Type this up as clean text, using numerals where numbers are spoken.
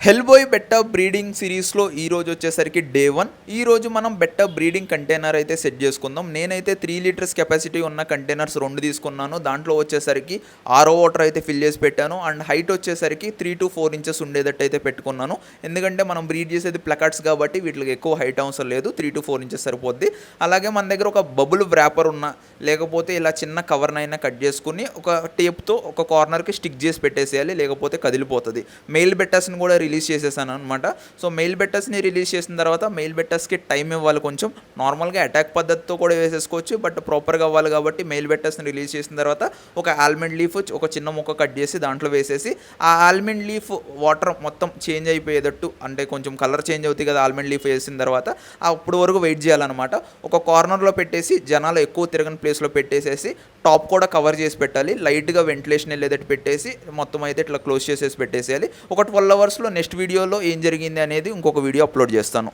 హెల్బోయ్ బెట్టా breeding సిరీస్లో ఈరోజు వచ్చేసరికి డే 1. ఈరోజు మనం బెట్టా బ్రీడింగ్ కంటైనర్ అయితే సెట్ చేసుకుందాం. నేనైతే 3 లీటర్స్ కెపాసిటీ ఉన్న కంటైనర్స్ 2 తీసుకున్నాను. దాంట్లో వచ్చేసరికి ఆరో వాటర్ అయితే ఫిల్ చేసి పెట్టాను. అండ్ హైట్ వచ్చేసరికి 3 to 4 ఇంచెస్ ఉండేటట్టు అయితే పెట్టుకున్నాను. ఎందుకంటే మనం బ్రీడ్ చేసేది ప్లకార్డ్స్ కాబట్టి వీటికి ఎక్కువ హైట్ అవసరం లేదు, 3 to 4 ఇంచెస్ సరిపోద్ది. అలాగే మన దగ్గర ఒక బబుల్ వ్రాపర్ ఉన్న, లేకపోతే ఇలా చిన్న కవర్నైనా కట్ చేసుకుని ఒక టేప్తో ఒక కార్నర్కి స్టిక్ చేసి పెట్టేసేయాలి, లేకపోతే కదిలిపోతుంది. మెయిల్ బెట్టాస్ని కూడా రిలీజ్ చేసేసాను అనమాట. సో మెయిల్ బెట్టర్స్ని రిలీజ్ చేసిన తర్వాత మెయిల్ బెట్టర్స్కి టైం ఇవ్వాలి కొంచెం. నార్మల్గా అటాక్ పద్ధతితో కూడా వేసేసుకోవచ్చు, బట్ ప్రాపర్గా అవ్వాలి కాబట్టి మెయిల్ బెట్టర్స్ని రిలీజ్ చేసిన తర్వాత ఒక ఆల్మండ్ లీఫ్ ఒక చిన్న ముక్క కట్ చేసి దాంట్లో వేసేసి ఆ ఆల్మండ్ లీఫ్ వాటర్ మొత్తం చేంజ్ అయిపోయేటట్టు, అంటే కొంచెం కలర్ చేంజ్ అవుతాయి కదా ఆల్మండ్ లీఫ్ వేసిన తర్వాత, అప్పుడు వరకు వెయిట్ చేయాలన్నమాట. ఒక కార్నర్లో పెట్టేసి జనాలు ఎక్కువ తిరగని ప్లేస్లో పెట్టేసేసి టాప్ కూడా కవర్ చేసి పెట్టాలి. లైట్గా వెంటిలేషన్ వెళ్ళేటట్టు పెట్టేసి మొత్తం అయితే ఇట్లా క్లోజ్ చేసేసి పెట్టేసేయాలి. ఒక 12 అవర్స్లో నెక్స్ట్ వీడియోలో ఏం జరిగింది అనేది ఇంకొక వీడియో అప్లోడ్ చేస్తాను.